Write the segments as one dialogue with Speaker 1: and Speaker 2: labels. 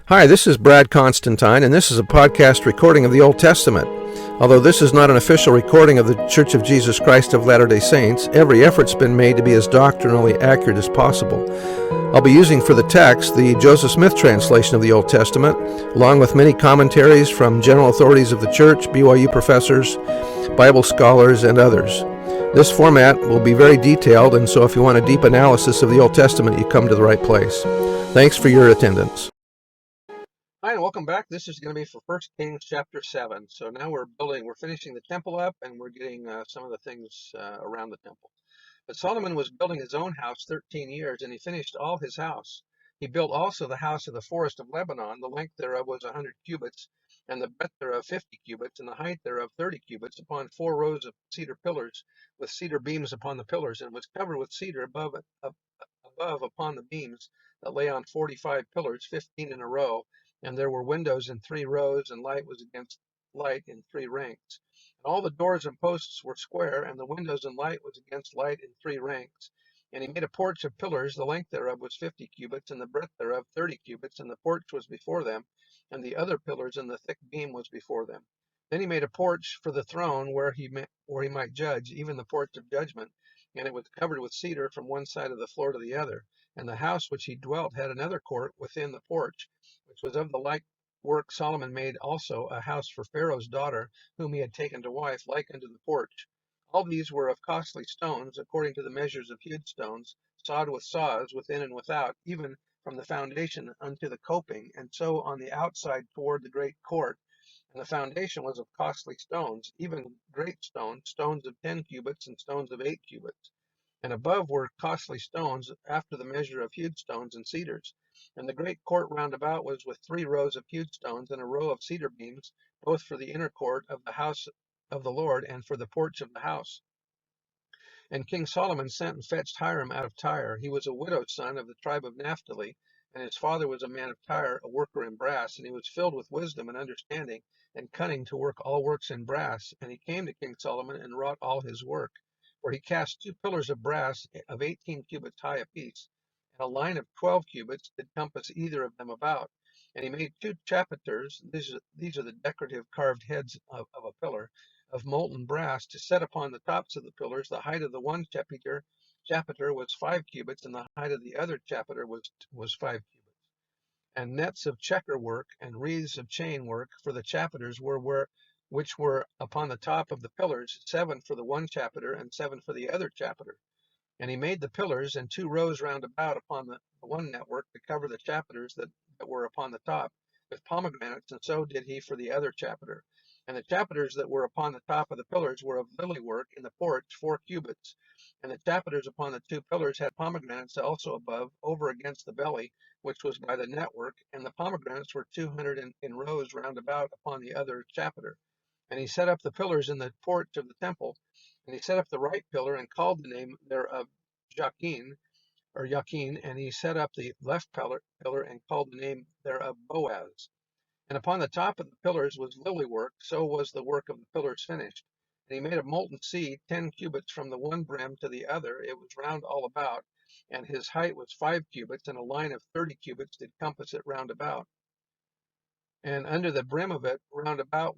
Speaker 1: Hi, this is Brad Constantine, and this is a podcast recording of the Old Testament. Although this is not an official recording of the Church of Jesus Christ of Latter-day Saints, every effort's been made to be as doctrinally accurate as possible. I'll be using for the text the Joseph Smith translation of the Old Testament, along with many commentaries from general authorities of the Church, BYU professors, Bible scholars, and others. This format will be very detailed, and so if you want a deep analysis of the Old Testament, you come to the right place. Thanks for your attendance. Hi, and welcome back. This is going to be for 1 Kings chapter 7. So now we're finishing the temple up, and we're getting some of the things around the temple. But Solomon was building his own house 13 years, and he finished all his house. He built also the house of the forest of Lebanon. The length thereof was 100 cubits, and the breadth thereof 50 cubits, and the height thereof 30 cubits, upon 4 rows of cedar pillars, with cedar beams upon the pillars, and was covered with cedar above upon the beams that lay on 45 pillars, 15 in a row. And there were windows in 3 rows, and light was against light in 3 ranks. And all the doors and posts were square, and the windows and light was against light in 3 ranks. And he made a porch of pillars. The length thereof was 50 cubits, and the breadth thereof 30 cubits, and the porch was before them, and the other pillars and the thick beam was before them. Then he made a porch for the throne where he might judge, even the porch of judgment, and it was covered with cedar from one side of the floor to the other. And the house which he dwelt had another court within the porch, which was of the like work. Solomon made also a house for Pharaoh's daughter, whom he had taken to wife, like unto the porch. All these were of costly stones, according to the measures of hewed stones, sawed with saws within and without, even from the foundation unto the coping, and so on the outside toward the great court. And the foundation was of costly stones, even great stones, stones of 10 cubits and stones of 8 cubits. And above were costly stones, after the measure of hewed stones and cedars. And the great court round about was with 3 rows of hewed stones, and a row of cedar beams, both for the inner court of the house of the Lord, and for the porch of the house. And King Solomon sent and fetched Hiram out of Tyre. He was a widow's son of the tribe of Naphtali, and his father was a man of Tyre, a worker in brass. And he was filled with wisdom and understanding, and cunning to work all works in brass. And he came to King Solomon and wrought all his work. For he cast 2 pillars of brass of 18 cubits high apiece, and a line of 12 cubits did compass either of them about. And he made 2 chapiters. These are the decorative carved heads of a pillar, of molten brass, to set upon the tops of the pillars. The height of the one chapiter was 5 cubits, and the height of the other chapiter was 5 cubits. And nets of checker work and wreaths of chain work for the chapiters which were upon the top of the pillars, 7 for the one chapiter and 7 for the other chapiter. And he made the pillars and 2 rows round about upon the one network to cover the chapiters that were upon the top with pomegranates, and so did he for the other chapiter. And the chapiters that were upon the top of the pillars were of lily work in the porch, 4 cubits. And the chapiters upon the 2 pillars had pomegranates also above, over against the belly, which was by the network, and the pomegranates were 200 in rows round about upon the other chapiter. And he set up the pillars in the porch of the temple. And he set up the right pillar and called the name thereof Jachin, and he set up the left pillar and called the name thereof Boaz. And upon the top of the pillars was lily work, so was the work of the pillars finished. And he made a molten sea 10 cubits from the one brim to the other. It was round all about, and his height was 5 cubits, and a line of 30 cubits did compass it round about. And under the brim of it round about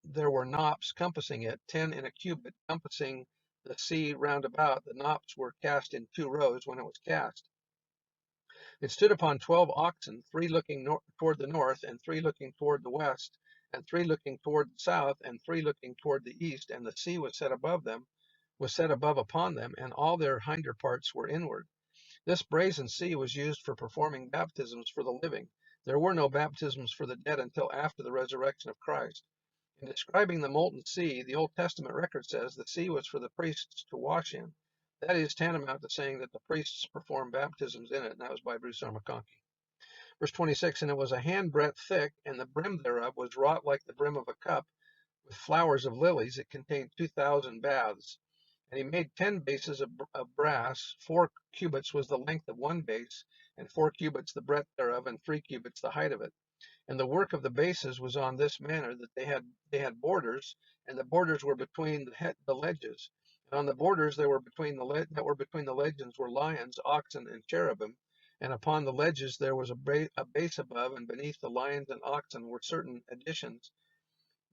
Speaker 1: there were knops compassing it, 10 in a cubit, compassing the sea round about. The knops were cast in 2 rows when it was cast. It stood upon 12 oxen, 3 looking toward the north, and 3 looking toward the west, and 3 looking toward the south, and 3 looking toward the east. And the sea was set above upon them, and all their hinder parts were inward. This brazen sea was used for performing baptisms for the living. There were no baptisms for the dead until after the resurrection of Christ. In describing the molten sea, the Old Testament record says the sea was for the priests to wash in. That is tantamount to saying that the priests performed baptisms in it, and that was by Bruce R. McConkie. Verse 26, and it was a handbreadth thick, and the brim thereof was wrought like the brim of a cup, with flowers of lilies. It contained 2,000 baths. And he made 10 bases of brass. 4 cubits was the length of one base, and 4 cubits the breadth thereof, and 3 cubits the height of it. And the work of the bases was on this manner, that they had borders, and the borders were between the ledges. And on the borders that were between the legends were lions, oxen, and cherubim. And upon the ledges there was a base above, and beneath the lions and oxen were certain additions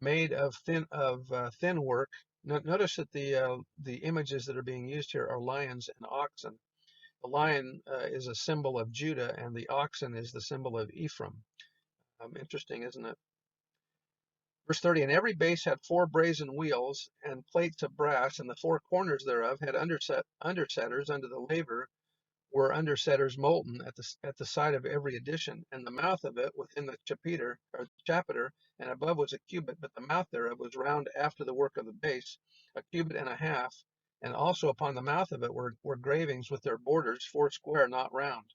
Speaker 1: made of thin work. Notice that the images that are being used here are lions and oxen. The lion is a symbol of Judah, and the oxen is the symbol of Ephraim. Interesting, isn't it? Verse 30, and every base had 4 brazen wheels and plates of brass, and the 4 corners thereof had undersetters under the laver were undersetters molten at the side of every addition, and the mouth of it within the chapiter, and above was a cubit, but the mouth thereof was round after the work of the base, a cubit and a half, and also upon the mouth of it were gravings with their borders, 4 square, not round.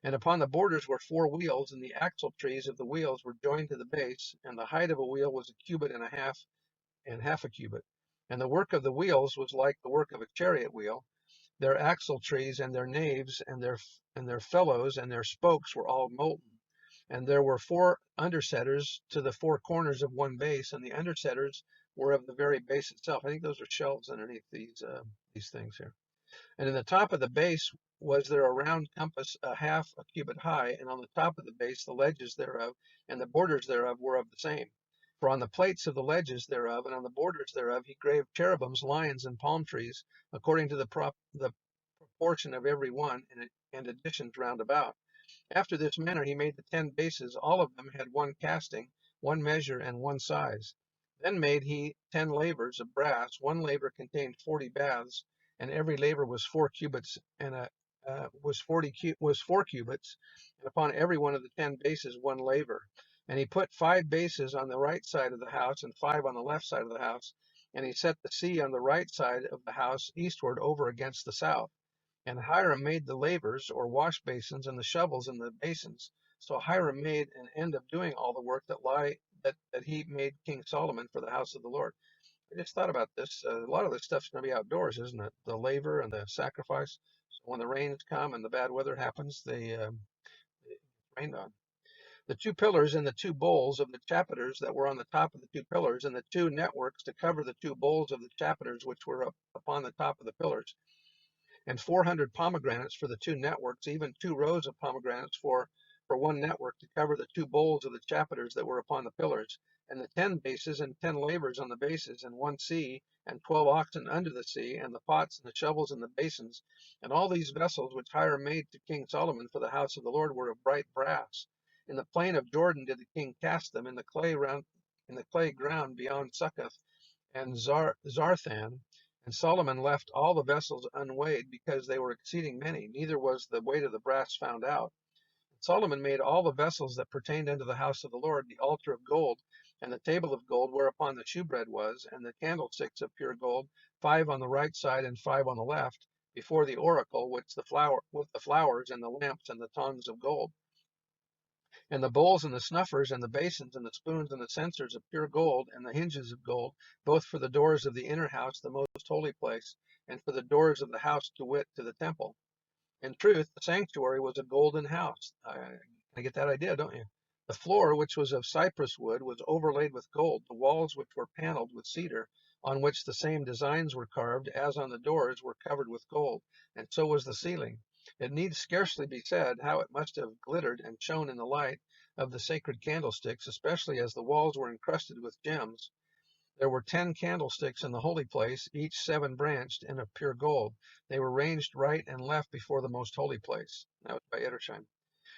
Speaker 1: And upon the borders were 4 wheels, and the axle trees of the wheels were joined to the base, and the height of a wheel was a cubit and half a cubit. And the work of the wheels was like the work of a chariot wheel. Their axle trees and their naves and their felloes and their spokes were all molten. And there were 4 undersetters to the 4 corners of one base, and the undersetters were of the very base itself. I think those are shelves underneath these things here. And in the top of the base was there a round compass a half a cubit high, and on the top of the base the ledges thereof and the borders thereof were of the same. For on the plates of the ledges thereof and on the borders thereof he graved cherubims, lions, and palm trees, according to the proportion of every one, and additions round about. After this manner he made the 10 bases. All of them had 1 casting, 1 measure, and 1 size. Then made he 10 lavers of brass. 1 laver contained 40 baths, and every laver was 4 cubits, and was 4 cubits, and upon every one of the 10 bases 1 laver. And he put 5 bases on the right side of the house, and 5 on the left side of the house. And he set the sea on the right side of the house eastward over against the south. And Hiram made the lavers, or wash basins, and the shovels in the basins. So Hiram made an end of doing all the work that he made King Solomon for the house of the Lord. I just thought about this. A lot of this stuff's going to be outdoors, isn't it? The laver and the sacrifice. So when the rains come and the bad weather happens, they rained on. The 2 pillars and the 2 bowls of the chapiters that were on the top of the 2 pillars, and the 2 networks to cover the 2 bowls of the chapiters which were upon the top of the pillars, and 400 pomegranates for the 2 networks, even 2 rows of pomegranates for 1 network to cover the 2 bowls of the chapiters that were upon the pillars, and the 10 bases and 10 lavers on the bases, and 1 sea, and 12 oxen under the sea, and the pots and the shovels and the basins. And all these vessels which Hiram made to King Solomon for the house of the Lord were of bright brass. In the plain of Jordan did the king cast them, in the clay ground beyond Succoth and Zarthan. And Solomon left all the vessels unweighed, because they were exceeding many, neither was the weight of the brass found out. Solomon made all the vessels that pertained unto the house of the Lord, the altar of gold, and the table of gold whereupon the shewbread was, and the candlesticks of pure gold, 5 on the right side and 5 on the left, before the oracle, with the flowers and the lamps and the tongs of gold. And the bowls and the snuffers and the basins and the spoons and the censers of pure gold, and the hinges of gold, both for the doors of the inner house, the most holy place, and for the doors of the house, to wit, to the temple. In truth, the sanctuary was a golden house. I get that idea, don't you? The floor, which was of cypress wood, was overlaid with gold. The walls, which were paneled with cedar, on which the same designs were carved as on the doors, were covered with gold, and so was the ceiling. It needs scarcely be said how it must have glittered and shone in the light of the sacred candlesticks, especially as the walls were encrusted with gems. There were 10 candlesticks in the holy place, each 7 branched, and of pure gold. They were ranged right and left before the most holy place. That was by Edersheim.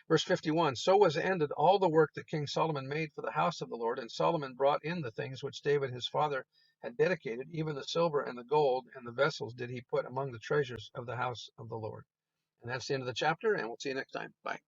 Speaker 1: Verse 51, so was ended all the work that King Solomon made for the house of the Lord, and Solomon brought in the things which David his father had dedicated, even the silver and the gold, and the vessels did he put among the treasures of the house of the Lord. And that's the end of the chapter, and we'll see you next time. Bye.